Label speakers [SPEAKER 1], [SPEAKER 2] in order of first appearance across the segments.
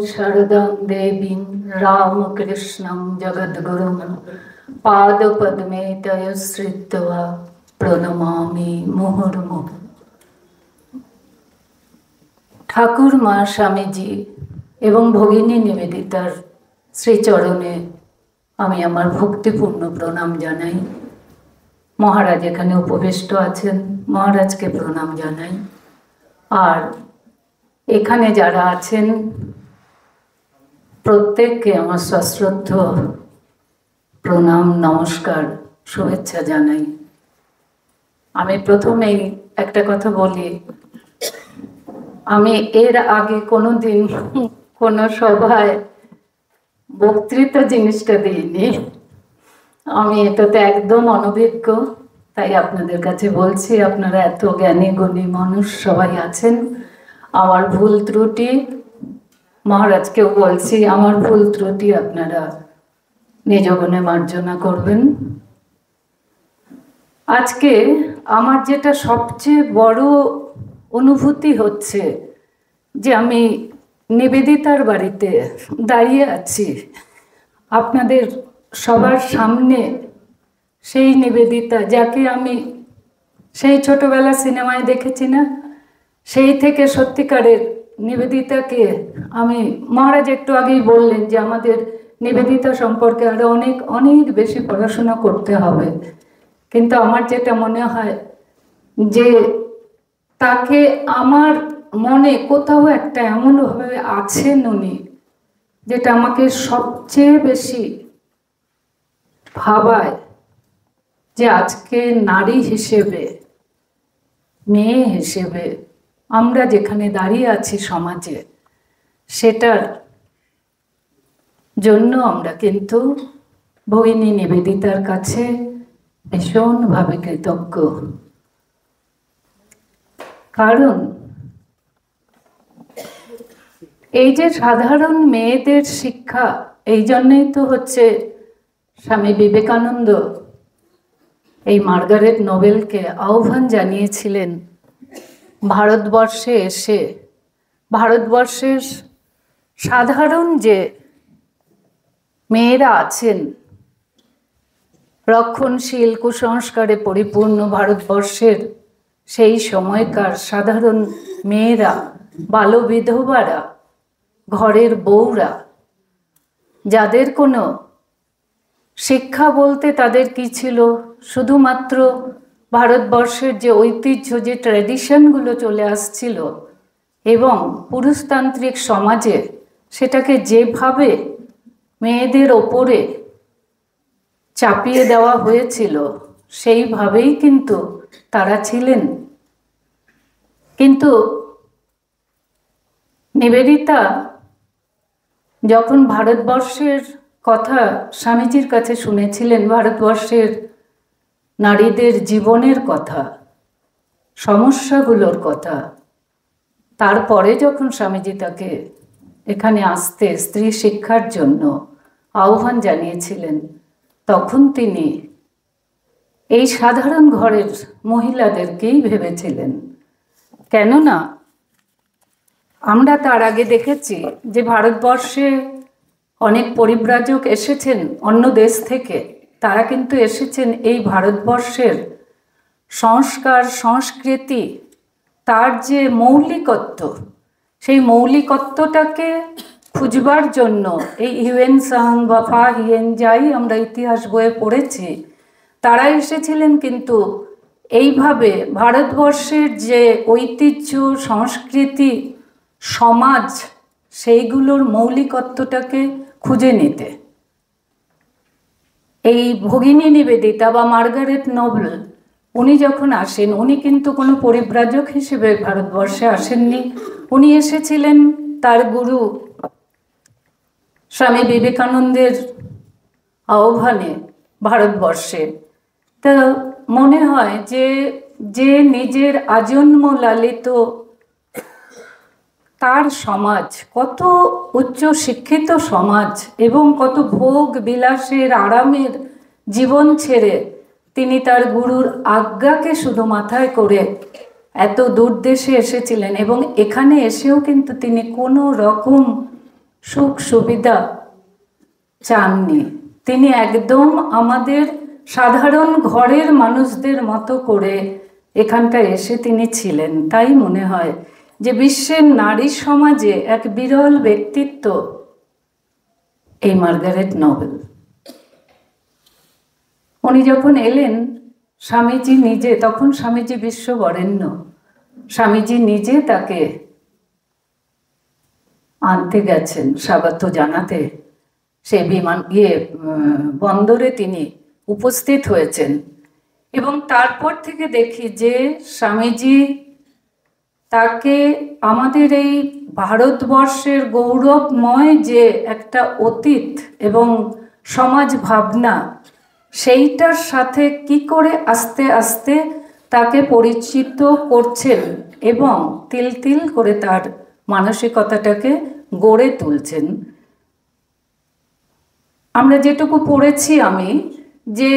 [SPEAKER 1] शारदां देवीं रामकृष्णं जगद्गुरुं पादपद्मे तयश्रित्वा प्रणमामि मुहुर्मुहुः। ঠাকুর মা স্বামীজি এবং ভগিনী নিবেদিতার শ্রীচরণে আমি আমার ভক্তিপূর্ণ প্রণাম জানাই। মহারাজ এখানে উপবিষ্ট আছেন, মহারাজকে প্রণাম জানাই। আর এখানে যারা আছেন প্রত্যেককে আমার সশ্রদ্ধ প্রণাম, নমস্কার, শুভেচ্ছা জানাই। আমি প্রথমেই একটা কথা বলি, আমি এর আগে কোনোদিন কোনো সভায় বক্তৃতা জিনিসটা দিইনি। আমি এটাতে একদম অনভিজ্ঞ, তাই আপনাদের কাছে বলছি। আপনারা এত জ্ঞানী গুণী মানুষ সবাই আছেন, আমার ভুল ত্রুটি, মহারাজকেও বলছি, আমার ভুল ত্রুটি আপনারা নিজ গুণে মার্জনা করবেন। আজকে আমার যেটা সবচেয়ে বড় অনুভূতি হচ্ছে যে আমি নিবেদিতার বাড়িতে দাঁড়িয়ে আছি, আপনাদের সবার সামনে। সেই নিবেদিতা যাকে আমি সেই ছোটবেলা সিনেমায় দেখেছি না, সেই থেকে সত্যিকারের নিবেদিতাকে আমি, মহারাজ একটু আগেই বললেন যে আমাদের নিবেদিতা সম্পর্কে আরো অনেক অনেক বেশি পড়াশোনা করতে হবে, কিন্তু আমার যেটা মনে হয় যে তাকে আমার মনে কোথাও একটা এমনভাবে আছেন উনি, যেটা আমাকে সবচেয়ে বেশি ভাবায় যে আজকে নারী হিসেবে, মেয়ে হিসেবে আমরা যেখানে দাঁড়িয়ে আছি সমাজে, সেটার জন্য আমরা কিন্তু ভগিনী নিবেদিতার কাছে ভীষণভাবে কৃতজ্ঞ। কারণ এই যে সাধারণ মেয়েদের শিক্ষা, এই জন্যই তো হচ্ছে স্বামী বিবেকানন্দ এই মার্গারেট নোবেলকে আহ্বান জানিয়েছিলেন ভারতবর্ষে এসে ভারতবর্ষের সাধারণ যে মেয়েরা আছেন, রক্ষণশীল কুসংস্কারে পরিপূর্ণ ভারতবর্ষের সেই সময়কার সাধারণ মেয়েরা, বালবিধবারা, ঘরের বউরা, যাদের কোনো শিক্ষা বলতে তাদের কি ছিল, শুধুমাত্র ভারতবর্ষের যে ঐতিহ্য, যে ট্র্যাডিশনগুলো চলে আসছিল এবং পুরুষতান্ত্রিক সমাজে সেটাকে যেভাবে মেয়েদের ওপরে চাপিয়ে দেওয়া হয়েছিল, সেইভাবেই কিন্তু তারা ছিলেন। কিন্তু নিবেদিতা যখন ভারতবর্ষের কথা স্বামীজির কাছে শুনেছিলেন, ভারতবর্ষের নারীদের জীবনের কথা, সমস্যাগুলোর কথা, তারপরে যখন স্বামীজি তাকে এখানে আসতে স্ত্রী শিক্ষার জন্য আহ্বান জানিয়েছিলেন, তখন তিনি এই সাধারণ ঘরের মহিলাদেরকেই ভেবেছিলেন। কেননা আমরা তার আগে দেখেছি যে ভারতবর্ষে অনেক পরিব্রাজক এসেছেন অন্য দেশ থেকে, তারা কিন্তু এসেছেন এই ভারতবর্ষের সংস্কার, সংস্কৃতি, তার যে মৌলিকত্ব, সেই মৌলিকত্বটাকে খুঁজবার জন্য এই হিউয়েন সাং বা ফা হিয়েন, যাই আমরা ইতিহাস বইয়ে পড়েছি, তারা এসেছিলেন কিন্তু এইভাবে ভারতবর্ষের যে ঐতিহ্য, সংস্কৃতি, সমাজ, সেইগুলোর মৌলিকত্বটাকে খুঁজে নিতে। এই ভগিনী নিবেদিতা বা মার্গারেট নোবেল উনি যখন আসেন, উনি কিন্তু কোনো পরিব্রাজক হিসেবে ভারতবর্ষে আসেননি। উনি এসেছিলেন তার গুরু স্বামী বিবেকানন্দের আহ্বানে ভারতবর্ষে। তা মনে হয় যে যে নিজের আজন্ম লালিত তার সমাজ, কত উচ্চ শিক্ষিত সমাজ এবং কত ভোগ বিলাসের আরামের জীবন ছেড়ে তিনি তার গুরুর আজ্ঞাকে শুধু মাথায় করে এত দূর দেশে এসেছিলেন, এবং এখানে এসেও কিন্তু তিনি কোনো রকম সুখ সুবিধা চাননি। তিনি একদম আমাদের সাধারণ ঘরের মানুষদের মতো করে এখানটায় এসে তিনি ছিলেন। তাই মনে হয় যে বিশ্বের নারী সমাজে এক বিরল ব্যক্তিত্ব এই মার্গারেট নোবেল। উনি যখন এলেন, স্বামীজি নিজে, তখন স্বামীজি বিশ্ববরেণ্য, স্বামীজি নিজে তাকে আনতে গেছেন স্বাগত জানাতে। সেই বন্দরে তিনি উপস্থিত হয়েছেন। এবং তারপর থেকে দেখি যে স্বামীজি তাকে আমাদের এই ভারতবর্ষের গৌরবময় যে একটা অতীত এবং সমাজ ভাবনা, সেইটার সাথে কি করে আস্তে আস্তে তাকে পরিচিত করছেন এবং তিল তিল করে তার মানসিকতাটাকে গড়ে তুলছেন। আমরা যেটুকু পড়েছি আমি, যে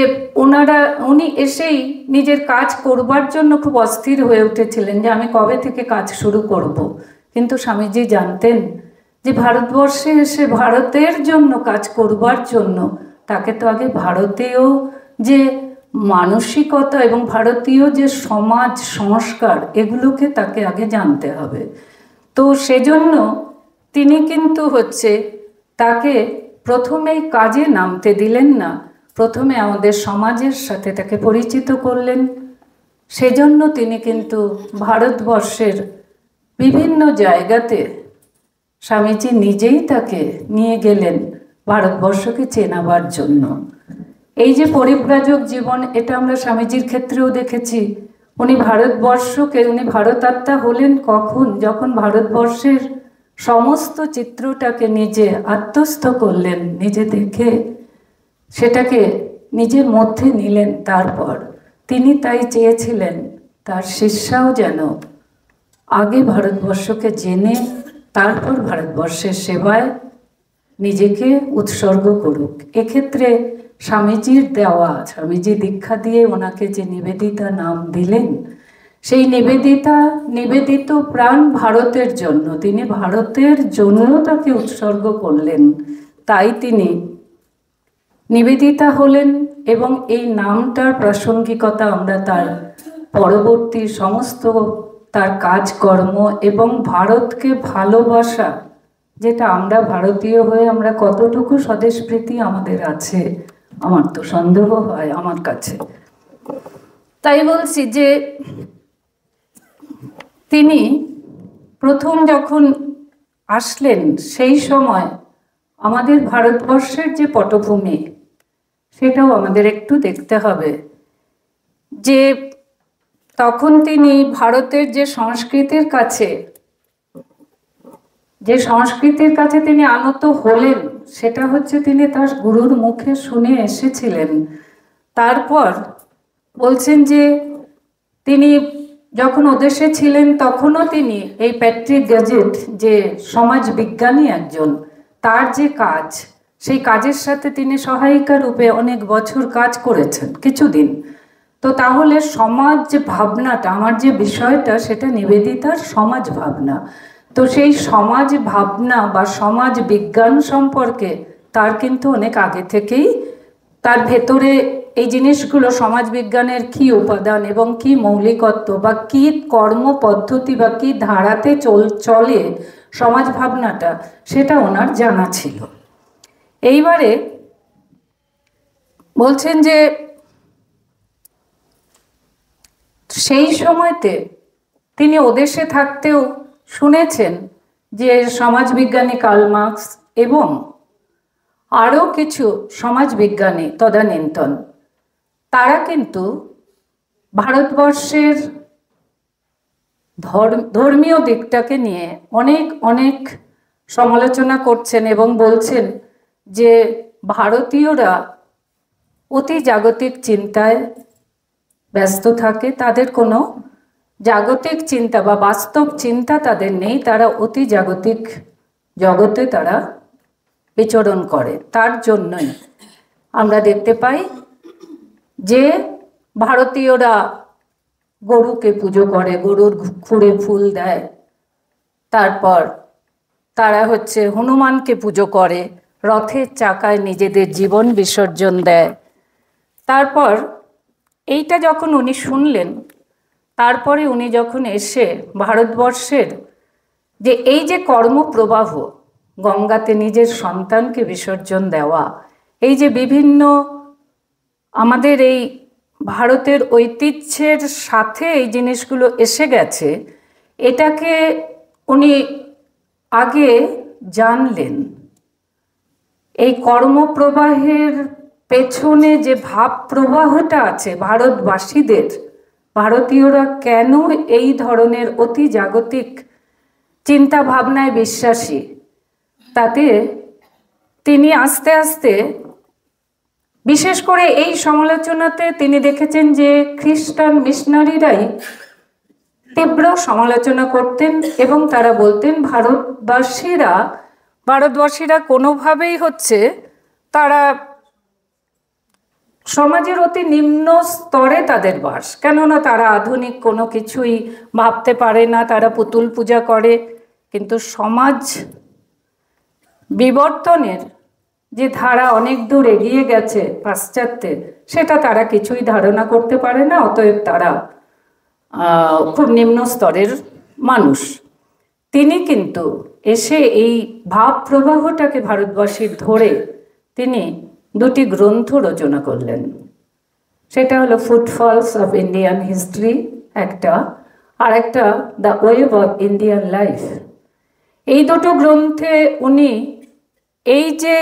[SPEAKER 1] উনি এসেই নিজের কাজ করবার জন্য খুব অস্থির হয়ে উঠেছিলেন যে আমি কবে থেকে কাজ শুরু করব। কিন্তু স্বামীজি জানতেন যে ভারতবর্ষে এসে ভারতের জন্য কাজ করবার জন্য তাকে তো আগে ভারতীয় যে মানসিকতা এবং ভারতীয় যে সমাজ সংস্কার, এগুলোকে তাকে আগে জানতে হবে। তো সেজন্য তিনি কিন্তু তাকে প্রথমেই কাজে নামতে দিলেন না, প্রথমে আমাদের সমাজের সাথে তাকে পরিচিত করলেন। সেজন্য তিনি কিন্তু ভারতবর্ষের বিভিন্ন জায়গাতে স্বামীজি নিজেই তাকে নিয়ে গেলেন ভারতবর্ষকে চেনাবার জন্য। এই যে পরিব্রাজক জীবন, এটা আমরা স্বামীজির ক্ষেত্রেও দেখেছি। উনি ভারতাত্মা হলেন কখন? যখন ভারতবর্ষের সমস্ত চিত্রটাকে নিজে আত্মস্থ করলেন, নিজে দেখে সেটাকে নিজের মধ্যে নিলেন। তারপর তিনি তাই চেয়েছিলেন তার শিষ্যাও যেন আগে ভারতবর্ষকে জেনে তারপর ভারতবর্ষের সেবায় নিজেকে উৎসর্গ করুক। এক্ষেত্রে স্বামীজির দেওয়া, স্বামীজি দীক্ষা দিয়ে ওনাকে যে নিবেদিতা নাম দিলেন, সেই নিবেদিত প্রাণ ভারতের জন্য, তিনি ভারতের জন্য তাকে উৎসর্গ করলেন। তাই তিনি নিবেদিতা হলেন। এবং এই নামটার প্রাসঙ্গিকতা আমরা তার পরবর্তী সমস্ত তার কাজকর্ম এবং ভারতকে ভালোবাসা, যেটা আমরা ভারতীয় হয়ে আমরা কতটুকু স্বদেশপ্রীতি আমাদের আছে, আমার তো সন্দেহ হয় আমার কাছে। তাই বলছি যে তিনি প্রথম যখন আসলেন, সেই সময় আমাদের ভারতবর্ষের যে পটভূমি, সেটাও আমাদের একটু দেখতে হবে। যে তখন তিনি ভারতের যে সংস্কৃতির কাছে তিনি আনত হলেন, সেটা তিনি তার গুরুর মুখে শুনে এসেছিলেন। তারপর বলছেন যে তিনি যখন ওদেশে ছিলেন, তখনও তিনি এই প্যাট্রিক গ্যাজেট, যে সমাজ বিজ্ঞানী একজন, তার যে কাজ, সেই কাজের সাথে তিনি সহায়িকা রূপে অনেক বছর কাজ করেছেন, কিছুদিন। তো তাহলে সমাজ যে ভাবনাটা, আমার যে বিষয়টা, সেটা নিবেদিতার সমাজ ভাবনা। তো সেই সমাজ ভাবনা বা সমাজ বিজ্ঞান সম্পর্কে তার কিন্তু অনেক আগে থেকেই তার ভেতরে এই জিনিসগুলো, সমাজবিজ্ঞানের কি উপাদান এবং কি মৌলিকত্ব বা কি কর্মপদ্ধতি বা কি ধারাতে চলে সমাজ ভাবনাটা, সেটা ওনার জানা ছিল। এইবারে বলছেন যে সেই সময়তে তিনি ওদেশে থাকতেও শুনেছেন যে সমাজবিজ্ঞানী কার্ল মার্কস এবং আরও কিছু সমাজবিজ্ঞানী তদানীন্তন, তারা কিন্তু ভারতবর্ষের ধর্মীয় দিকটাকে নিয়ে অনেক সমালোচনা করছেন এবং বলছেন যে ভারতীয়রা অতি জাগতিক চিন্তায় ব্যস্ত থাকে, তাদের কোনো জাগতিক চিন্তা বা বাস্তব চিন্তা তাদের নেই, তারা অতি জাগতিক জগতে তারা বিচরণ করে। তার জন্যই আমরা দেখতে পাই যে ভারতীয়রা গরুকে পুজো করে, গরুর খুরে ফুল দেয়, তারপর তারা হচ্ছে হনুমানকে পুজো করে, রথের চাকায় নিজেদের জীবন বিসর্জন দেয়। তারপর এইটা যখন উনি শুনলেন, তারপরে উনি যখন এসে ভারতবর্ষের যে এই যে কর্মপ্রবাহ, গঙ্গাতে নিজের সন্তানকে বিসর্জন দেওয়া, এই যে বিভিন্ন আমাদের এই ভারতের ঐতিহ্যের সাথে এই জিনিসগুলো এসে গেছে, এটাকে উনি আগে জানলেন। এই কর্মপ্রবাহের পেছনে যে ভাব প্রবাহটা আছে ভারতবাসীদের, ভারতীয়রা কেন এই ধরনের অতি জাগতিক চিন্তা ভাবনায় বিশ্বাসী, তাতে তিনি আস্তে আস্তে, বিশেষ করে এই সমালোচনাতে তিনি দেখেছেন যে খ্রিস্টান মিশনারিরাই তীব্র সমালোচনা করতেন এবং তারা বলতেন ভারতবাসীরা কোনোভাবেই হচ্ছে তারা সমাজের অতি নিম্ন স্তরে তাদের বাস, কেননা তারা আধুনিক কোনো কিছুই ভাবতে পারে না, তারা পুতুল পূজা করে। কিন্তু সমাজ বিবর্তনের যে ধারা অনেক দূর এগিয়ে গেছে পাশ্চাত্যে, সেটা তারা কিছুই ধারণা করতে পারে না, অতএব তারা খুব নিম্ন স্তরের মানুষ। তিনি কিন্তু এসে এই ভাব প্রবাহটাকে ভারতবাসীর ধরে তিনি দুটি গ্রন্থ রচনা করলেন। সেটা হলো ফুটফলস অফ ইন্ডিয়ান হিস্ট্রি একটা, আর একটা the wave of Indian life. এই দুটো গ্রন্থে উনি এই যে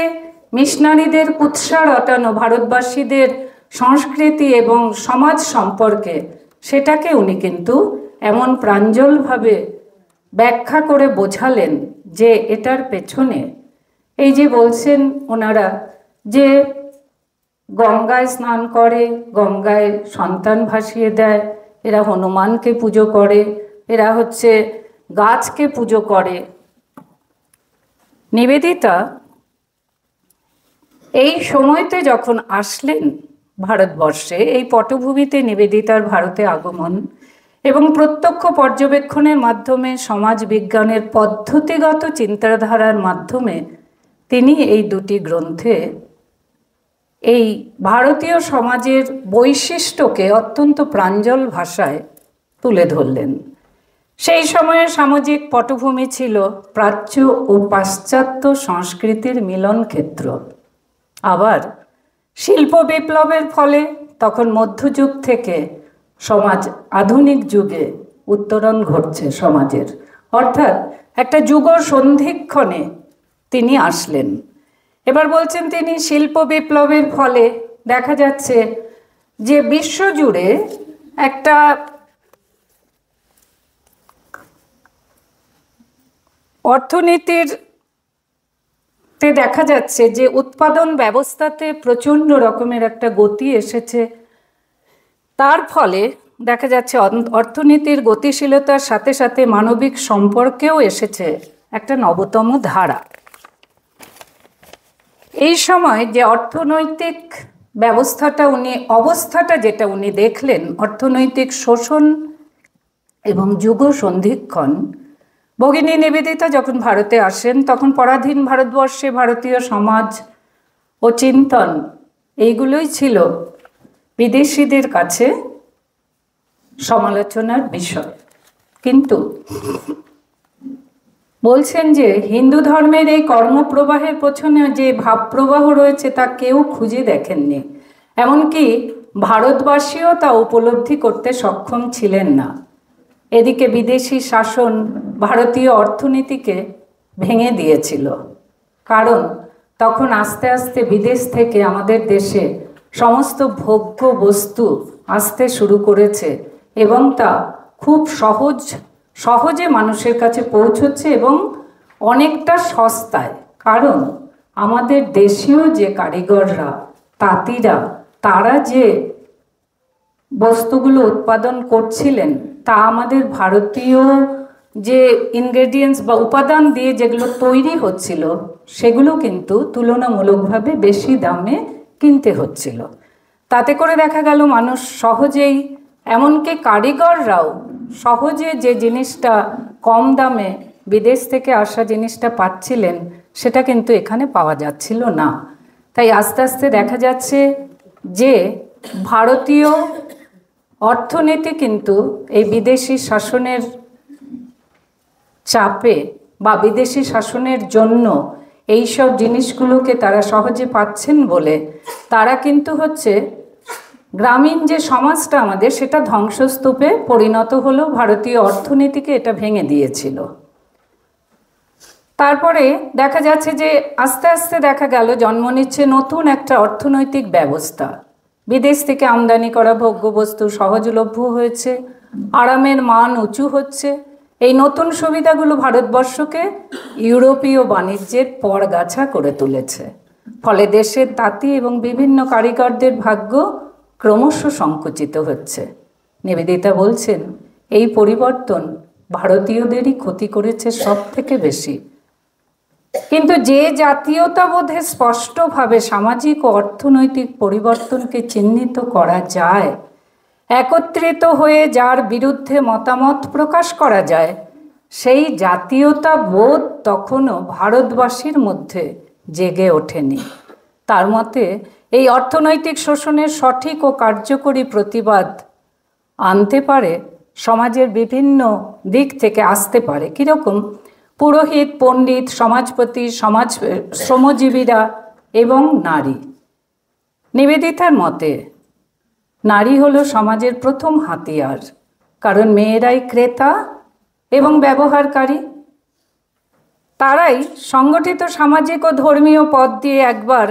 [SPEAKER 1] মিশনারিদের কুৎসা রটানো ভারতবাসীদের সংস্কৃতি এবং সমাজ সম্পর্কে, সেটাকে উনি কিন্তু এমন প্রাঞ্জলভাবে ব্যাখ্যা করে বোঝালেন যে এটার পেছনে এই যে বলছেন ওনারা যে গঙ্গায় স্নান করে, গঙ্গায় সন্তান ভাসিয়ে দেয়, এরা হনুমানকে পুজো করে, এরা হচ্ছে গাছকে পুজো করে। নিবেদিতা এই সময়তে যখন আসলেন ভারতবর্ষে, এই পটভূমিতে নিবেদিতার ভারতে আগমন এবং প্রত্যক্ষ পর্যবেক্ষণের মাধ্যমে সমাজ বিজ্ঞানের পদ্ধতিগত চিন্তাধারার মাধ্যমে তিনি এই দুটি গ্রন্থে এই ভারতীয় সমাজের বৈশিষ্ট্যকে অত্যন্ত প্রাঞ্জল ভাষায় তুলে ধরলেন। সেই সময়ের সামাজিক পটভূমি ছিল প্রাচ্য ও পাশ্চাত্য সংস্কৃতির মিলন ক্ষেত্র। আবার শিল্প বিপ্লবের ফলে তখন মধ্যযুগ থেকে সমাজ আধুনিক যুগে উত্তরণ ঘটছে সমাজের, অর্থাৎ একটা যুগ সন্ধিক্ষণে তিনি আসলেন। এবার বলছেন তিনি শিল্প বিপ্লবের ফলে দেখা যাচ্ছে যে বিশ্বজুড়ে একটা অর্থনীতির দেখা যাচ্ছে যে উৎপাদন ব্যবস্থাতে প্রচণ্ড রকমের একটা গতি এসেছে। তার ফলে দেখা যাচ্ছে অর্থনীতির গতিশীলতার সাথে সাথে মানবিক সম্পর্কেও এসেছে একটা নবতম ধারা। এই সময় যে অর্থনৈতিক অবস্থাটা যেটা উনি দেখলেন, অর্থনৈতিক শোষণ এবং যুগ সন্ধিক্ষণ, ভগিনী নিবেদিতা যখন ভারতে আসেন তখন পরাধীন ভারতবর্ষে ভারতীয় সমাজ ও চিন্তন এইগুলোই ছিল বিদেশিদের কাছে সমালোচনার বিষয়। কিন্তু বলছেন যে হিন্দু ধর্মের এই কর্মপ্রবাহের পেছনে যে ভাবপ্রবাহ রয়েছে তা কেউ খুঁজে দেখেননি, এমনকি ভারতবাসীও তা উপলব্ধি করতে সক্ষম ছিলেন না। এদিকে বিদেশি শাসন ভারতীয় অর্থনীতিকে ভেঙে দিয়েছিল, কারণ তখন আস্তে আস্তে বিদেশ থেকে আমাদের দেশে সমস্ত ভোগ্য বস্তু আসতে শুরু করেছে এবং তা খুব সহজে মানুষের কাছে পৌঁছচ্ছে এবং অনেকটা সস্তায়। কারণ আমাদের দেশীয় যে কারিগররা, তাঁতিরা, তারা যে বস্তুগুলো উৎপাদন করছিলেন তা আমাদের ভারতীয় যে ইনগ্রেডিয়েন্টস বা উপাদান দিয়ে যেগুলো তৈরি হচ্ছিল সেগুলো কিন্তু তুলনামূলকভাবে বেশি দামে কিনতে হচ্ছিল। তাতে করে দেখা গেল মানুষ সহজেই, এমনকি কারিগররাও সহজে যে জিনিসটা কম দামে বিদেশ থেকে আসা জিনিসটা পাচ্ছিলেন, সেটা কিন্তু এখানে পাওয়া যাচ্ছিল না। তাই আস্তে আস্তে দেখা যাচ্ছে যে ভারতীয় অর্থনীতি কিন্তু এই বিদেশি শাসনের চাপে বা বিদেশি শাসনের জন্য এই সব জিনিসগুলোকে তারা সহজে পাচ্ছেন বলে তারা কিন্তু হচ্ছে গ্রামীণ যে সমাজটা আমাদের, সেটা ধ্বংসস্তূপে পরিণত হলো। ভারতীয় অর্থনীতিকে এটা ভেঙে দিয়েছিল। তারপরে দেখা যাচ্ছে যে আস্তে আস্তে দেখা গেল জন্ম নিচ্ছে নতুন একটা অর্থনৈতিক ব্যবস্থা। বিদেশ থেকে আমদানি করা ভোগ্যবস্তু সহজলভ্য হয়েছে, আরামের মান উঁচু হচ্ছে। এই নতুন সুবিধাগুলো ভারতবর্ষকে ইউরোপীয় বাণিজ্যের পরগাছা করে তুলেছে। ফলে দেশের তাঁতি এবং বিভিন্ন কারিগরদের ভাগ্য ক্রমশ সংকুচিত হচ্ছে। নিবেদিতা বলছেন, এই পরিবর্তন ভারতীয়দেরই ক্ষতি করেছে সব থেকে বেশি। কিন্তু যে জাতীয়তাবোধে স্পষ্টভাবে সামাজিক ও অর্থনৈতিক পরিবর্তনকে চিহ্নিত করা যায়, একত্রিত হয়ে যার বিরুদ্ধে মতামত প্রকাশ করা যায়, সেই জাতীয়তাবোধ তখনও ভারতবাসীর মধ্যে জেগে ওঠেনি। তার মতে এই অর্থনৈতিক শোষণের সঠিক ও কার্যকরী প্রতিবাদ আনতে পারে সমাজের বিভিন্ন দিক থেকে, আসতে পারে। কীরকম? পুরোহিত, পণ্ডিত, সমাজপতি, শ্রমজীবীরা এবং নারী। নিবেদিতার মতে নারী হলো সমাজের প্রথম হাতিয়ার, কারণ মেয়েরাই ক্রেতা এবং ব্যবহারকারী। তারাই সংগঠিত সামাজিক ও ধর্মীয় পথ দিয়ে একবার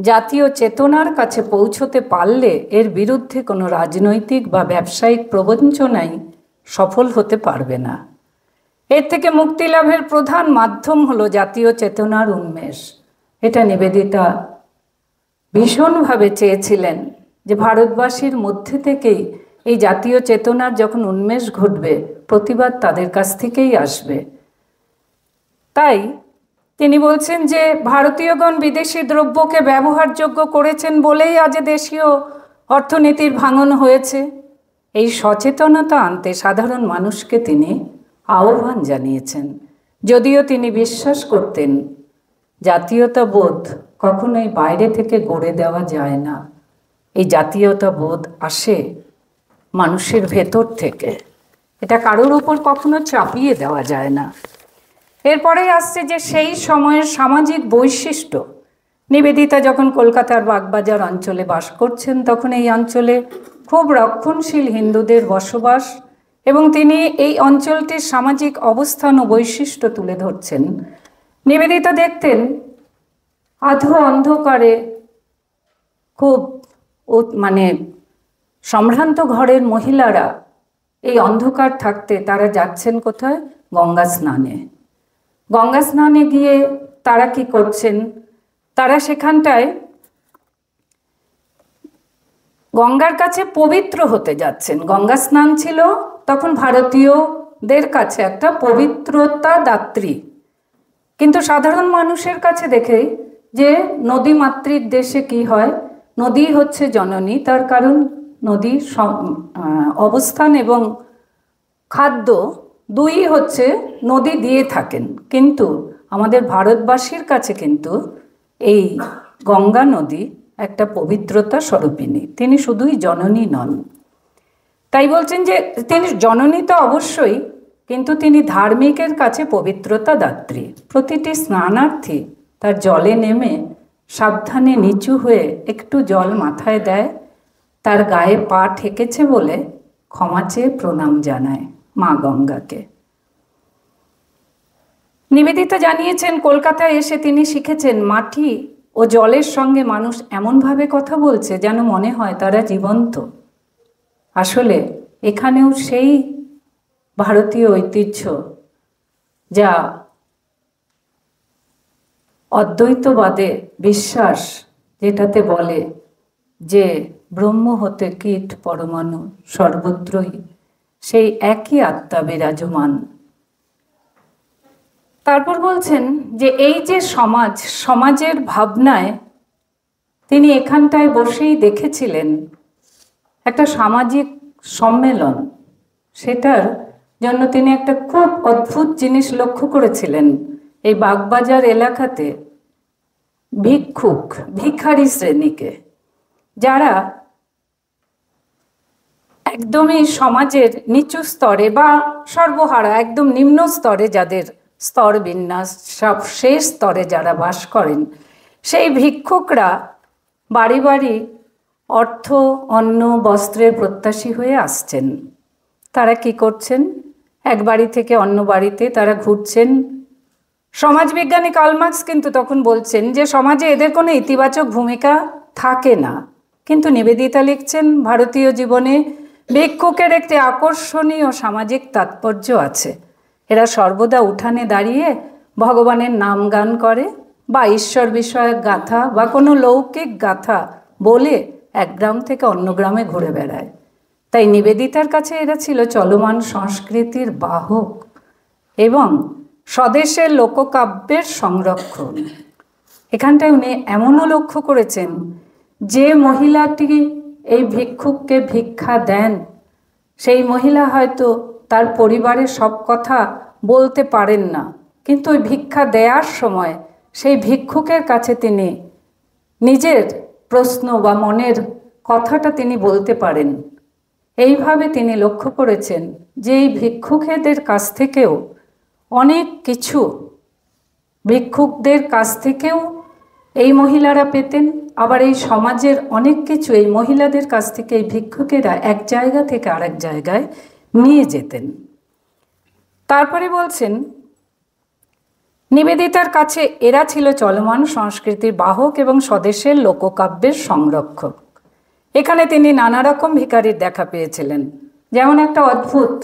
[SPEAKER 1] জাতীয় চেতনার কাছে পৌঁছতে পারলে এর বিরুদ্ধে কোনো রাজনৈতিক বা ব্যবসায়িক প্রবঞ্চনাই সফল হতে পারবে না। এর থেকে মুক্তি লাভের প্রধান মাধ্যম হলো জাতীয় চেতনার উন্মেষ। এটা নিবেদিতা ভীষণভাবে চেয়েছিলেন যে ভারতবাসীর মধ্যে থেকেই এই জাতীয় চেতনার যখন উন্মেষ ঘটবে, প্রতিবাদ তাদের কাছ থেকেই আসবে। তাই তিনি বলছেন যে ভারতীয়গণ বিদেশি দ্রব্যকে ব্যবহারযোগ্য করেছেন বলেই আজ দেশীয় অর্থনীতির ভাঙন হয়েছে। এই সচেতনতা আনতে সাধারণ মানুষকে তিনি আহ্বান জানিয়েছেন। যদিও তিনি বিশ্বাস করতেন জাতীয়তাবোধ কখনোই বাইরে থেকে গড়ে দেওয়া যায় না, এই জাতীয়তাবোধ আসে মানুষের ভেতর থেকে, এটা কারোর উপর কখনো চাপিয়ে দেওয়া যায় না। এরপরেই আসছে যে সেই সময়ের সামাজিক বৈশিষ্ট্য। নিবেদিতা যখন কলকাতার বাগবাজার অঞ্চলে বাস করছেন, তখন এই অঞ্চলে খুব রক্ষণশীল হিন্দুদের বসবাস, এবং তিনি এই অঞ্চলটির সামাজিক অবস্থান ও বৈশিষ্ট্য তুলে ধরছেন। নিবেদিতা দেখতেন আধো অন্ধকারে খুব সম্ভ্রান্ত ঘরের মহিলারা এই অন্ধকার থাকতে তারা যাচ্ছেন কোথায়? গঙ্গা স্নানে। গঙ্গা স্নানে গিয়ে তারা কি করছেন? তারা সেখানটায় গঙ্গার কাছে পবিত্র হতে যাচ্ছেন। গঙ্গা স্নান ছিল তখন ভারতীয়দের কাছে একটা পবিত্রতা দাত্রী, কিন্তু সাধারণ মানুষের কাছে দেখেই যে নদীমাতৃক দেশে কি হয়, নদী হচ্ছে জননী। তার কারণ নদীর অবস্থান এবং খাদ্য দুই হচ্ছে নদী দিয়ে থাকেন, কিন্তু আমাদের ভারতবাসীর কাছে কিন্তু এই গঙ্গা নদী একটা পবিত্রতা স্বরূপিণী। তিনি শুধুই জননী নন। তাই বলছেন যে তিনি জননী তো অবশ্যই, কিন্তু তিনি ধার্মিকের কাছে পবিত্রতা দাত্রী। প্রতিটি স্নানার্থী তার জলে নেমে সাবধানে নিচু হয়ে একটু জল মাথায় দেয়, তার গায়ে পা ঠেকেছে বলে ক্ষমা চেয়ে প্রণাম জানায় মা গঙ্গাকে। নিবেদিতা জানিয়েছেন কলকাতায় এসে তিনি শিখেছেন মাটি ও জলের সঙ্গে মানুষ এমনভাবে কথা বলছে যেন মনে হয় তারা জীবন্ত। আসলে এখানেও সেই ভারতীয় ঐতিহ্য, যা অদ্বৈতবাদে বিশ্বাস, যেটাতে বলে যে ব্রহ্ম হতে কীট পরমাণু সর্বত্রই সেই একই আত্মা বিরাজমান। তারপর বলছেন যে এই যে সমাজের ভাবনায় তিনি এখানটায় বসেই দেখেছিলেন একটা সামাজিক সম্মেলন, সেটার জন্য তিনি একটা খুব অদ্ভুত জিনিস লক্ষ্য করেছিলেন। এই বাগবাজার এলাকাতে ভিখারি শ্রেণীকে, যারা একদমই সমাজের নিচু স্তরে বা সর্বহারা একদম নিম্ন স্তরে, যাদের স্তর বিন্যাস সব শেষ স্তরে যারা বাস করেন, সেই ভিক্ষুকরা বাড়ি বাড়ি অর্থ, অন্ন, বস্ত্রের প্রত্যাশী হয়ে আসছেন। তারা কি করছেন? এক বাড়ি থেকে অন্য বাড়িতে তারা ঘুরছেন। সমাজবিজ্ঞানী কার্ল মার্কস কিন্তু তখন বলছেন যে সমাজে এদের কোনো ইতিবাচক ভূমিকা থাকে না, কিন্তু নিবেদিতা লিখছেন ভারতীয় জীবনে ভিক্ষুকের একটি আকর্ষণীয় সামাজিক তাৎপর্য আছে। এরা সর্বদা উঠানে দাঁড়িয়ে ভগবানের নাম গান করে বা ঈশ্বর বিষয়ক গাথা বা কোনো লৌকিক গাথা বলে এক গ্রাম থেকে অন্য গ্রামে ঘুরে বেড়ায়। তাই নিবেদিতার কাছে এরা ছিল চলমান সংস্কৃতির বাহক এবং স্বদেশের লোককাব্যের সংরক্ষণ। এখানটায় উনি এমনও লক্ষ্য করেছেন যে মহিলাটি এই ভিক্ষুককে ভিক্ষা দেন, সেই মহিলা হয়তো তার পরিবারের সব কথা বলতে পারেন না, কিন্তু ওই ভিক্ষা দেওয়ার সময় সেই ভিক্ষুকের কাছে তিনি নিজের প্রশ্ন বা মনের কথাটা তিনি বলতে পারেন। এইভাবে তিনি লক্ষ্য করেছেন যে এই ভিক্ষুকদের কাছ থেকেও অনেক কিছু, ভিক্ষুকদের কাছ থেকেও এই মহিলারা পেতেন, আবার এই সমাজের অনেক কিছু এই মহিলাদের কাছ থেকে এই ভিক্ষুকেরা এক জায়গা থেকে আরেক জায়গায় নিয়ে যেতেন। তারপরে বলছেন নিবেদিতার কাছে এরা ছিল চলমান সংস্কৃতির বাহক এবং স্বদেশের লোককাব্যের সংরক্ষক। এখানে তিনি নানা রকম ভিখারির দেখা পেয়েছিলেন। যেমন একটা অদ্ভুত,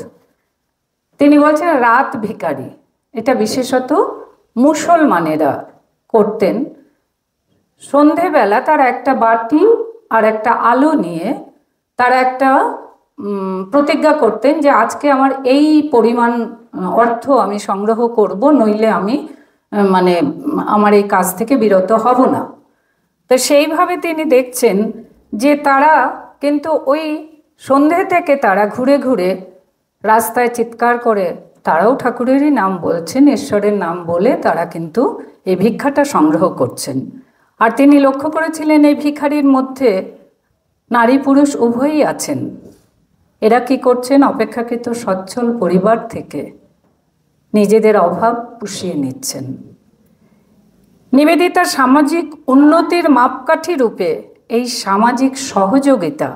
[SPEAKER 1] তিনি বলছেন রাত ভিখারি, এটা বিশেষত মুসলমানেরা করতেন। সন্ধেবেলা তারা একটা বাটি আর একটা আলো নিয়ে তারা একটা প্রতিজ্ঞা করতেন যে আজকে আমার এই পরিমাণ অর্থ আমি সংগ্রহ করব, নইলে আমি আমার এই কাজ থেকে বিরত হব না। তো সেইভাবে তিনি দেখছেন যে তারা কিন্তু ওই সন্ধে থেকে তারা ঘুরে ঘুরে রাস্তায় চিৎকার করে তারাও ঠাকুরেরই নাম বলছেন, ঈশ্বরের নাম বলে তারা কিন্তু এই ভিক্ষাটা সংগ্রহ করছেন। আর তিনি লক্ষ্য করেছিলেন এই ভিখারির মধ্যে নারী পুরুষ উভয়ই আছেন। এরা কি করছেন? অপেক্ষাকৃত সচ্ছল পরিবার থেকে নিজেদের অভাব পুষিয়ে নিচ্ছেন। নিবেদিতা সামাজিক উন্নতির মাপকাঠি রূপে এই সামাজিক সহযোগিতা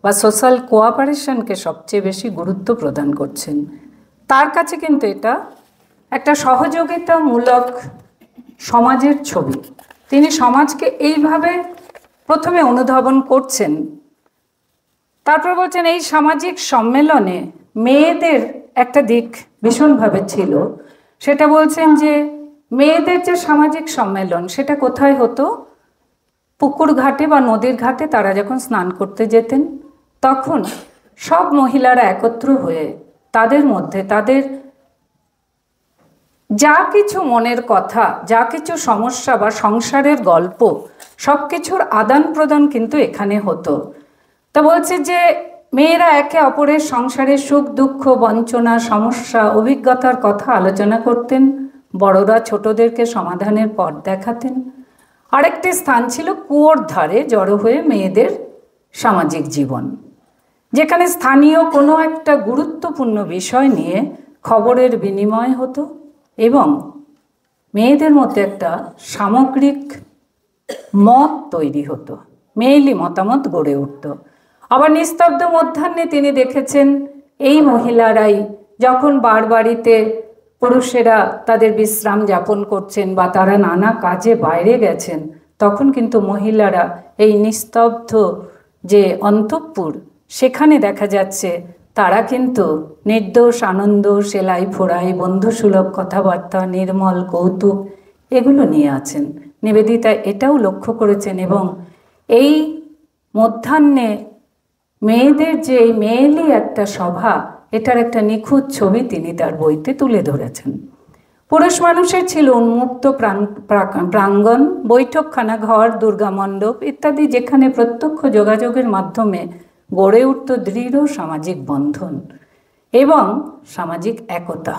[SPEAKER 1] বা সোশ্যাল কোঅপারেশনকে সবচেয়ে বেশি গুরুত্ব প্রদান করছেন। তার কাছে কিন্তু এটা একটা সহযোগিতামূলক সমাজের ছবি। তিনি সমাজকে এইভাবে প্রথমে অনুধাবন করছেন। তারপর বলছেন এই সামাজিক সম্মেলনে মেয়েদের একটা দিক ভীষণভাবে ছিল। সেটা বলছেন যে মেয়েদের যে সামাজিক সম্মেলন সেটা কোথায় হতো? পুকুর ঘাটে বা নদীর ঘাটে তারা যখন স্নান করতে যেতেন, তখন সব মহিলারা একত্র হয়ে তাদের মধ্যে তাদের যা কিছু মনের কথা, যা কিছু সমস্যা বা সংসারের গল্প, সব কিছুর আদান প্রদান কিন্তু এখানে হতো। তা বলছে যে মেয়েরা একে অপরের সংসারের সুখ দুঃখ, বঞ্চনা, সমস্যা, অভিজ্ঞতার কথা আলোচনা করতেন, বড়রা ছোটদেরকে সমাধানের পথ দেখাতেন। আরেকটি স্থান ছিল কুয়োর ধারে জড়ো হয়ে মেয়েদের সামাজিক জীবন, যেখানে স্থানীয় কোনো একটা গুরুত্বপূর্ণ বিষয় নিয়ে খবরের বিনিময় হতো এবং মেয়েদের মধ্যে একটা সামগ্রিক মত তৈরি হতো, মেয়েলি মতামত গড়ে উঠত। আবার নিস্তব্ধ মধ্যাহ্নে তিনি দেখেছেন এই মহিলারাই যখন বাড়িতে পুরুষেরা তাদের বিশ্রাম যাপন করছেন বা তারা নানা কাজে বাইরে গেছেন, তখন কিন্তু মহিলারা এই নিস্তব্ধ যে অন্তঃপুর সেখানে দেখা যাচ্ছে তারা কিন্তু নির্দোষ আনন্দ, সেলাই ফোড়াই, বন্ধুসুলভ কথাবার্তা, নির্মল কৌতুক এগুলো নিয়ে আছেন। নিবেদিতা এটাও লক্ষ্য করেছেন এবং এই মধ্যাহ্নে মেয়েদের যে এই মেয়েলি একটা সভা, এটার একটা নিখুঁত ছবি তিনি তার বইতে তুলে ধরেছেন। পুরুষ মানুষের ছিল উন্মুক্ত প্রাঙ্গণ, বৈঠকখানা, ঘর, দুর্গা মণ্ডপ ইত্যাদি, যেখানে প্রত্যক্ষ যোগাযোগের মাধ্যমে গড়ে উঠত দৃঢ় সামাজিক বন্ধন। এবং সামাজিক একতা।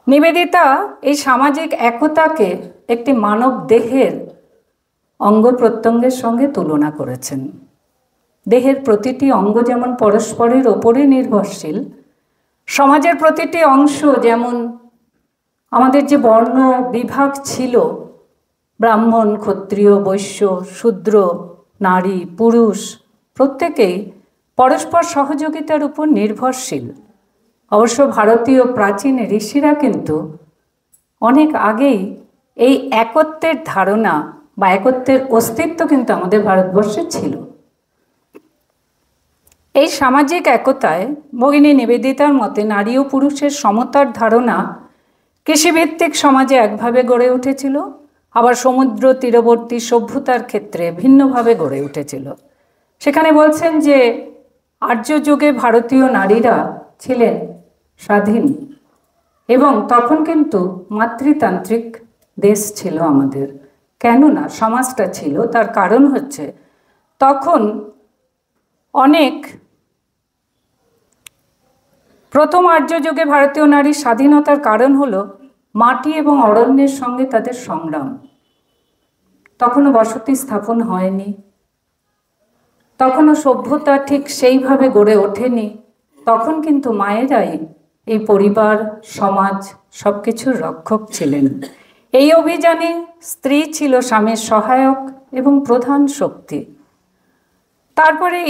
[SPEAKER 1] নিবেদিতা এই সামাজিক একতাকে একটি মানব দেহের অঙ্গ প্রত্যঙ্গের সঙ্গে তুলনা করেছেন। দেহের প্রতিটি অঙ্গ যেমন পরস্পরের ওপরে নির্ভরশীল, সমাজের প্রতিটি অংশ যেমন আমাদের যে বর্ণ বিভাগ ছিল, ব্রাহ্মণ, ক্ষত্রিয়, বৈশ্য, শূদ্র, নারী, পুরুষ, প্রত্যেকেই পরস্পর সহযোগিতার উপর নির্ভরশীল। অবশ্য ভারতীয় প্রাচীন ঋষিরা কিন্তু অনেক আগেই এই একত্বের ধারণা বা একত্বের অস্তিত্ব কিন্তু আমাদের ভারতবর্ষে ছিল। এই সামাজিক একতায় ভগিনী নিবেদিতার মতে নারী ও পুরুষের সমতার ধারণা কৃষিভিত্তিক সমাজে একভাবে গড়ে উঠেছিল, আবার সমুদ্র তীরবর্তী সভ্যতার ক্ষেত্রে ভিন্নভাবে গড়ে উঠেছিল। সেখানে বলছেন যে আর্য যুগে ভারতীয় নারীরা ছিলেন স্বাধীন, এবং তখন কিন্তু মাতৃতান্ত্রিক দেশ ছিল আমাদের। কেননা সমাজটা ছিল, তার কারণ হচ্ছে তখন অনেক প্রথম আর্য যুগে ভারতীয় নারীর স্বাধীনতার কারণ হলো মাটি এবং অরণ্যের সঙ্গে তাদের সংগ্রাম। তখনও বসতি স্থাপন হয়নি, তখনও সভ্যতা ঠিক সেইভাবে গড়ে ওঠেনি। তখন কিন্তু মায়েরাই এই পরিবার, সমাজ সব কিছুর রক্ষক ছিলেন। এই অভিযানে স্ত্রী ছিল স্বামীর সহায়ক এবং প্রধান শক্তি। তারপরে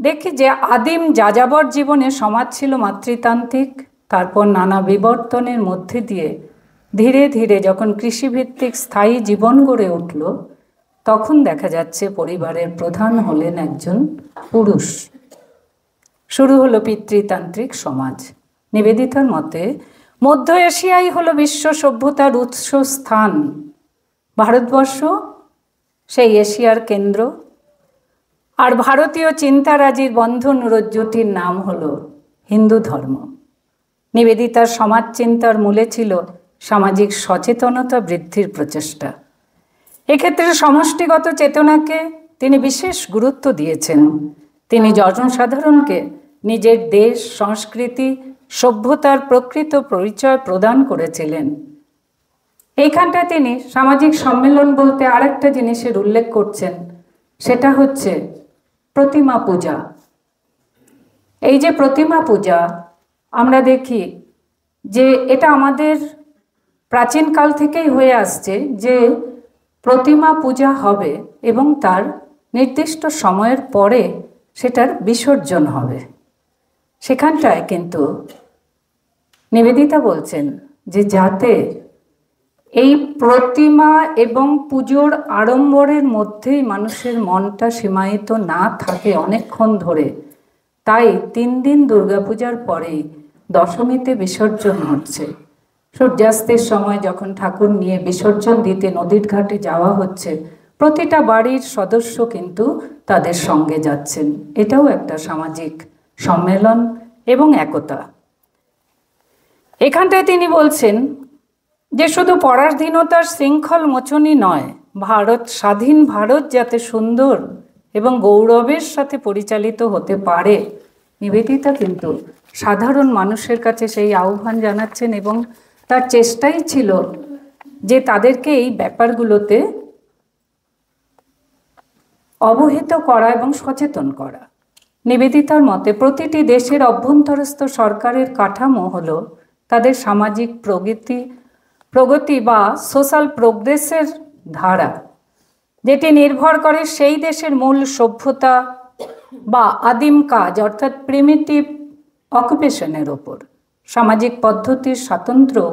[SPEAKER 1] দেখি যে আদিম যাযাবর জীবনে সমাজ ছিল মাতৃতান্ত্রিক। তারপর নানা বিবর্তনের মধ্যে দিয়ে ধীরে ধীরে যখন কৃষিভিত্তিক স্থায়ী জীবন গড়ে উঠল, তখন দেখা যাচ্ছে পরিবারের প্রধান হলেন একজন পুরুষ। শুরু হলো পিতৃতান্ত্রিক সমাজ। নিবেদিতার মতে মধ্য এশিয়াই হলো বিশ্ব সভ্যতার উৎস স্থান। ভারতবর্ষ সেই এশিয়ার কেন্দ্র। আর ভারতীয় চিন্তারাজির বন্ধন রজ্জুটির নাম হলো হিন্দু ধর্ম। নিবেদিতার সমাজ চিন্তার মূলে ছিল সামাজিক সচেতনতা বৃদ্ধির প্রচেষ্টা। এক্ষেত্রে সমষ্টিগত চেতনাকে তিনি বিশেষ গুরুত্ব দিয়েছেন। তিনি জনসাধারণকে নিজের দেশ, সংস্কৃতি, সভ্যতার প্রকৃত পরিচয় প্রদান করেছিলেন। এইখানটায় তিনি সামাজিক সম্মেলন বলতে আরেকটা জিনিসের উল্লেখ করছেন, সেটা হচ্ছে প্রতিমা পূজা। এই যে প্রতিমা পূজা আমরা দেখি যে এটা আমাদের প্রাচীনকাল থেকেই হয়ে আসছে, যে প্রতিমা পূজা হবে এবং তার নির্দিষ্ট সময়ের পরে সেটার বিসর্জন হবে। সেখানটায় কিন্তু নিবেদিতা বলছেন যে যাতে এই প্রতিমা এবং পুজোর আড়ম্বরের মধ্যেই মানুষের মনটা সীমায়িত না থাকে অনেকক্ষণ ধরে, তাই 3 দিন দুর্গাপূজার পরেই দশমীতে বিসর্জন হচ্ছে। সূর্যাস্তের সময় যখন ঠাকুর নিয়ে বিসর্জন দিতে নদীর ঘাটে যাওয়া হচ্ছে, প্রতিটা বাড়ির সদস্য কিন্তু তাদের সঙ্গে যাচ্ছেন। এটাও একটা সামাজিক সম্মেলন এবং একতা। এখানটায় তিনি বলছেন যে শুধু পরাধীনতার শৃঙ্খল মোচনই নয়, ভারত, স্বাধীন ভারত যাতে সুন্দর এবং গৌরবের সাথে পরিচালিত হতে পারে, নিবেদিতা কিন্তু সাধারণ মানুষের কাছে সেই আহ্বান জানাচ্ছেন এবং তার চেষ্টাই ছিল যে তাদেরকে এই ব্যাপারগুলোতে অবহিত করা এবং সচেতন করা। নিবেদিতার মতে প্রতিটি দেশের অভ্যন্তরস্থ সরকারের কাঠামো হলো তাদের সামাজিক প্রগতি বা সোশ্যাল প্রোগ্রেসের ধারা, যেটি নির্ভর করে সেই দেশের মূল সভ্যতা বা আদিম কাজ অর্থাৎ প্রিমিটিভ অকুপেশনের ওপর। সামাজিক পদ্ধতির স্বাতন্ত্র্য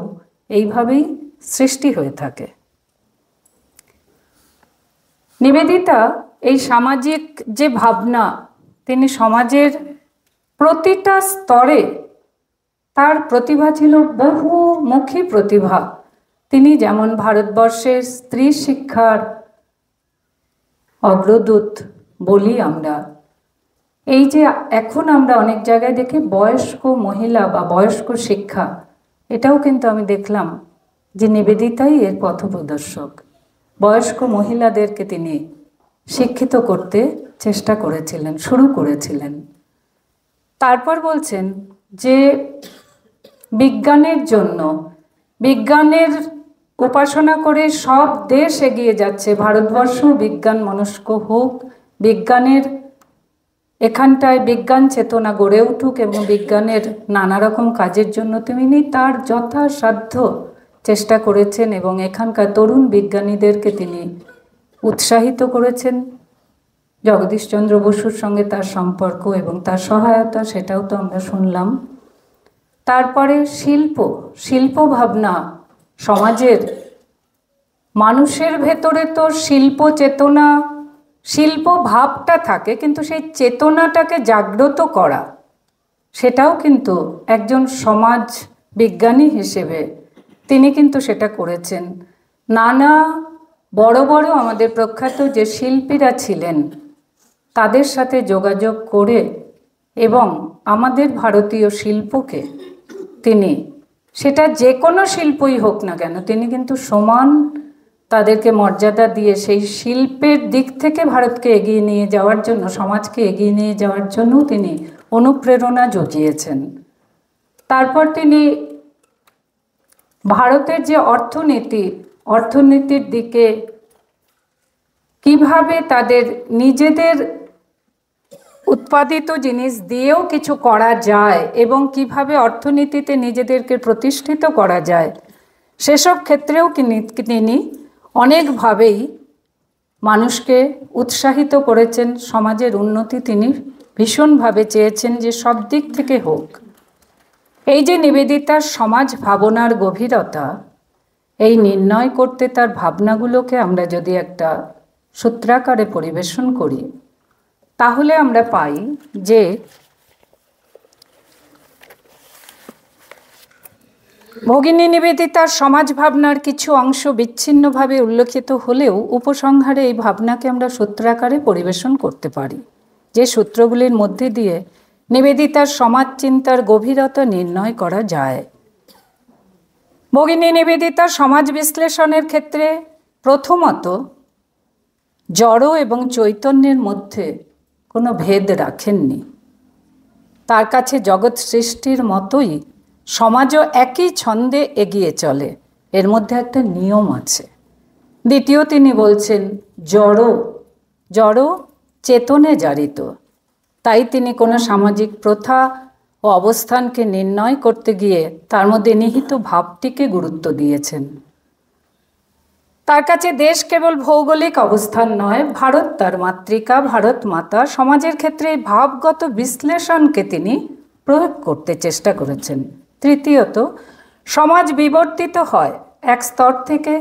[SPEAKER 1] এইভাবেই সৃষ্টি হয়ে থাকে। নিবেদিতা এই সামাজিক যে ভাবনা, তিনি সমাজের প্রতিটা স্তরে তার প্রতিভা ছিল বহুমুখী প্রতিভা। তিনি যেমন ভারতবর্ষের স্ত্রী শিক্ষার অগ্রদূত বলি আমরা। এই যে এখন আমরা অনেক জায়গায় দেখি বয়স্ক মহিলা বা বয়স্ক শিক্ষা, এটাও কিন্তু আমি দেখলাম যে নিবেদিতাই এর পথপ্রদর্শক। বয়স্ক মহিলাদেরকে তিনি শিক্ষিত করতে চেষ্টা করেছিলেন, শুরু করেছিলেন। তারপর বলছেন যে বিজ্ঞানের জন্য, বিজ্ঞানের উপাসনা করে সব দেশ এগিয়ে যাচ্ছে, ভারতবর্ষ বিজ্ঞান মনস্ক হোক, বিজ্ঞানের এখানটায় বিজ্ঞান চেতনা গড়ে উঠুক এবং বিজ্ঞানের নানা রকম কাজের জন্য তিনি তার যথাসাধ্য চেষ্টা করেছেন এবং এখানকার তরুণ বিজ্ঞানীদেরকে তিনি উৎসাহিত করেছেন। জগদীশচন্দ্র বসুর সঙ্গে তার সম্পর্ক এবং তার সহায়তা, সেটাও তো আমরা শুনলাম। তারপরে শিল্প ভাবনা সমাজের, মানুষের ভেতরে তো শিল্প চেতনা, শিল্প ভাবটা থাকে, কিন্তু সেই চেতনাটাকে জাগ্রত করা, সেটাও কিন্তু একজন সমাজ বিজ্ঞানী হিসেবে তিনি কিন্তু সেটা করেছেন। নানা বড় বড় আমাদের প্রখ্যাত যে শিল্পীরা ছিলেন তাদের সাথে যোগাযোগ করে এবং আমাদের ভারতীয় শিল্পকে তিনি, সেটা যে কোনো শিল্পই হোক না কেন, তিনি কিন্তু সমান তাদেরকে মর্যাদা দিয়ে সেই শিল্পের দিক থেকে ভারতকে এগিয়ে নিয়ে যাওয়ার জন্য, সমাজকে এগিয়ে নিয়ে যাওয়ার জন্য তিনি অনুপ্রেরণা জুগিয়েছেন। তারপর তিনি ভারতের যে অর্থনীতির দিকে কিভাবে তাদের নিজেদের উৎপাদিত জিনিস দিয়েও কিছু করা যায় এবং কিভাবে অর্থনীতিতে নিজেদেরকে প্রতিষ্ঠিত করা যায়, সেসব ক্ষেত্রেও তিনি অনেকভাবেই মানুষকে উৎসাহিত করেছেন। সমাজের উন্নতি তিনি ভীষণভাবে চেয়েছেন যে সব দিক থেকে হোক। এই যে নিবেদিতার সমাজ ভাবনার গভীরতা, এই নির্ণয় করতে তার ভাবনাগুলোকে আমরা যদি একটা সূত্রাকারে পরিবেশন করি, তাহলে আমরা পাই যে ভগিনী নিবেদিতার সমাজ ভাবনার কিছু অংশ বিচ্ছিন্নভাবে উল্লেখিত হলেও উপসংহারে এই ভাবনাকে আমরা সূত্রাকারে পরিবেশন করতে পারি, যে সূত্রগুলির মধ্যে দিয়ে নিবেদিতার সমাজ চিন্তার গভীরতা নির্ণয় করা যায়। ভগিনী নিবেদিতার সমাজ বিশ্লেষণের ক্ষেত্রে প্রথমত জড় এবং চৈতন্যের মধ্যে কোনো ভেদ রাখেননি। তার কাছে জগৎ সৃষ্টির মতোই সমাজও একই ছন্দে এগিয়ে চলে, এর মধ্যে একটা নিয়ম আছে। দ্বিতীয় তিনি বলছেন জড় চেতনে জারিত, তাই তিনি কোনো সামাজিক প্রথা ও অবস্থানকে নির্ণয় করতে গিয়ে তার মধ্যে নিহিত ভাবটিকে গুরুত্ব দিয়েছেন। তার কাছে দেশ কেবল ভৌগোলিক অবস্থান নয়, ভারত তার মাতৃকা, ভারত মাতা। সমাজের ক্ষেত্রে এই ভাবগত বিশ্লেষণকে তিনি প্রয়োগ করতে চেষ্টা করেছেন। তৃতীয়ত সমাজ বিবর্তিত হয়, এক স্তর থেকে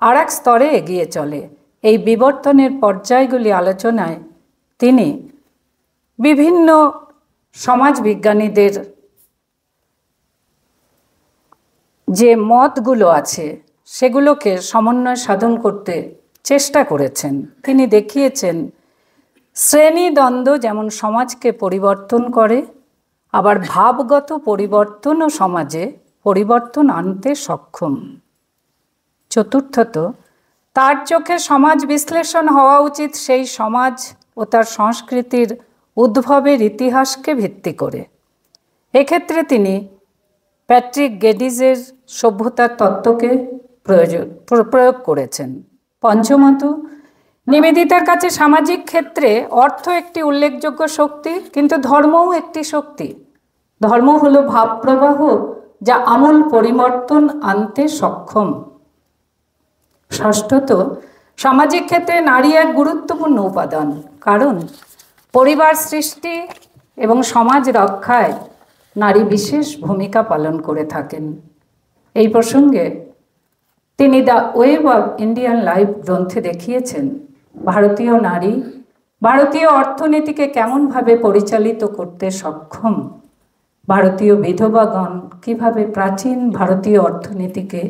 [SPEAKER 1] আর এক স্তরে এগিয়ে চলে। এই বিবর্তনের পর্যায়গুলি আলোচনায় তিনি বিভিন্ন সমাজ বিজ্ঞানীদের যে মতগুলো আছে সেগুলোকে সমন্বয় সাধন করতে চেষ্টা করেছেন। তিনি দেখিয়েছেন শ্রেণীদ্বন্দ্ব যেমন সমাজকে পরিবর্তন করে, আবার ভাবগত পরিবর্তনও সমাজে পরিবর্তন আনতে সক্ষম। চতুর্থত তার চোখে সমাজ বিশ্লেষণ হওয়া উচিত সেই সমাজ ও তার সংস্কৃতির উদ্ভবের ইতিহাসকে ভিত্তি করে। এক্ষেত্রে তিনি প্যাট্রিক গেডিজের সভ্যতার তত্ত্বকে প্রয়োগ করেছেন। পঞ্চমত নিবেদিতার কাছে সামাজিক ক্ষেত্রে অর্থ একটি উল্লেখযোগ্য শক্তি, কিন্তু ধর্মও একটি শক্তি। ধর্ম হলো ভাবপ্রবাহ যা আমূল পরিবর্তন আনতে সক্ষম। ষষ্ঠত সামাজিক ক্ষেত্রে নারী এক গুরুত্বপূর্ণ উপাদান, কারণ পরিবার সৃষ্টি এবং সমাজ রক্ষায় নারী বিশেষ ভূমিকা পালন করে থাকেন। এই প্রসঙ্গে তিনি the web of Indian life গ্রন্থে দেখিয়েছেন ভারতীয় নারী ভারতীয় অর্থনীতিকে কেমনভাবে পরিচালিত করতে সক্ষম, ভারতীয় বিধবাগণ কিভাবে প্রাচীন ভারতীয় অর্থনীতিকে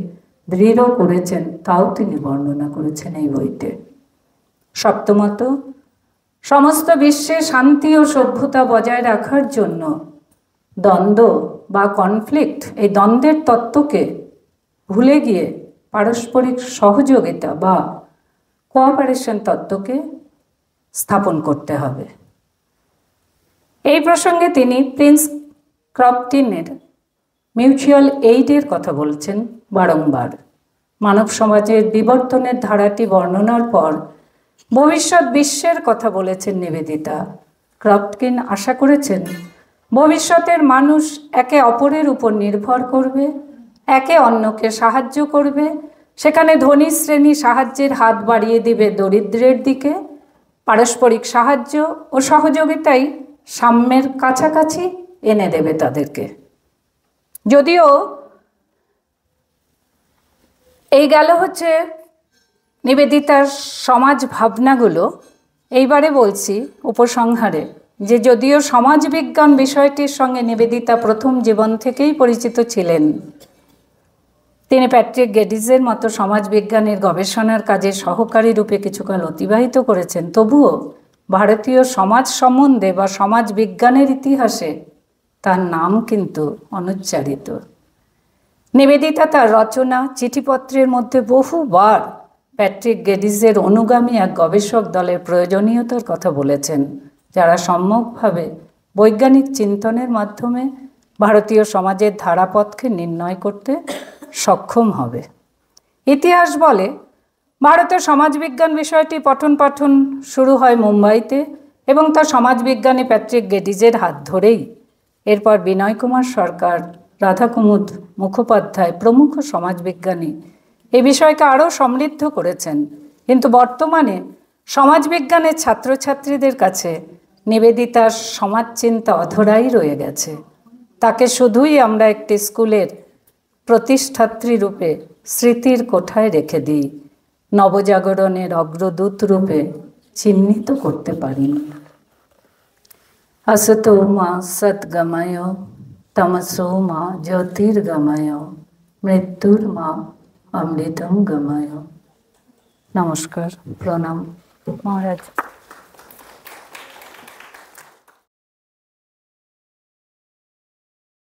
[SPEAKER 1] দৃঢ় করেছেন তাও তিনি বর্ণনা করেছেন এই বইতে। সপ্তমত সমস্ত বিশ্বে শান্তি ও সভ্যতা বজায় রাখার জন্য দ্বন্দ্ব বা কনফ্লিক্ট, এই দ্বন্দ্বের তত্ত্বকে ভুলে গিয়ে পারস্পরিক সহযোগিতা বা কোঅপারেশন তত্ত্বকে স্থাপন করতে হবে। এই প্রসঙ্গে তিনি প্রিন্স ক্রপটিনের মিউচুয়াল এইডের কথা বলছেন বারংবার। মানব সমাজের বিবর্তনের ধারাটি বর্ণনার পর ভবিষ্যৎ বিশ্বের কথা বলেছেন নিবেদিতা। ক্রপকিন আশা করেছেন ভবিষ্যতের মানুষ একে অপরের উপর নির্ভর করবে, একে অন্যকে সাহায্য করবে, সেখানে ধনী শ্রেণী সাহায্যের হাত বাড়িয়ে দিবে দরিদ্রের দিকে, পারস্পরিক সাহায্য ও সহযোগিতাই সাম্যের কাছাকাছি এনে দেবে তাদেরকে। যদিও এই গেল হচ্ছে নিবেদিতার সমাজ ভাবনাগুলো, এইবারে বলছি উপসংহারে যে যদিও সমাজবিজ্ঞান বিষয়টির সঙ্গে নিবেদিতা প্রথম জীবন থেকেই পরিচিত ছিলেন, তিনি প্যাট্রিক গেডিজের মতো সমাজবিজ্ঞানের গবেষণার কাজে সহকারী রূপে কিছুকাল অতিবাহিত করেছেন, তবুও ভারতীয় সমাজ সম্বন্ধে বা সমাজবিজ্ঞানের ইতিহাসে তার নাম কিন্তু অনুচ্চারিত। নিবেদিতা তার রচনা চিঠিপত্রের মধ্যে বহুবার প্যাট্রিক গেডিজের অনুগামী এক গবেষক দলের প্রয়োজনীয়তার কথা বলেছেন, যারা সম্যকভাবে বৈজ্ঞানিক চিন্তনের মাধ্যমে ভারতীয় সমাজের ধারাপথকে নির্ণয় করতে সক্ষম হবে। ইতিহাস বলে ভারতের সমাজবিজ্ঞান বিষয়টি পঠন পাঠন শুরু হয় মুম্বাইতে এবং তা সমাজবিজ্ঞানী প্যাট্রিক গেডিজের হাত ধরেই। এরপর বিনয় কুমার সরকার, রাধাকুমুদ মুখোপাধ্যায় প্রমুখ সমাজবিজ্ঞানী এই বিষয়কে আরও সমৃদ্ধ করেছেন, কিন্তু বর্তমানে সমাজবিজ্ঞানের ছাত্রছাত্রীদের কাছে নিবেদিতার সমাজচিন্তা অধরাই রয়ে গেছে। তাকে শুধুই আমরা একটি স্কুলের প্রতিষ্ঠাত্রী রূপে স্মৃতির কোঠায় রেখে দিই, নবজাগরণের অগ্রদূত রূপে চিহ্নিত করতে পারি। असतो मा सद्गमय तमसो मा ज्योतिर्गमय मृत्युर्मा अमृतम गमय। नमस्कार, प्रणाम महाराज।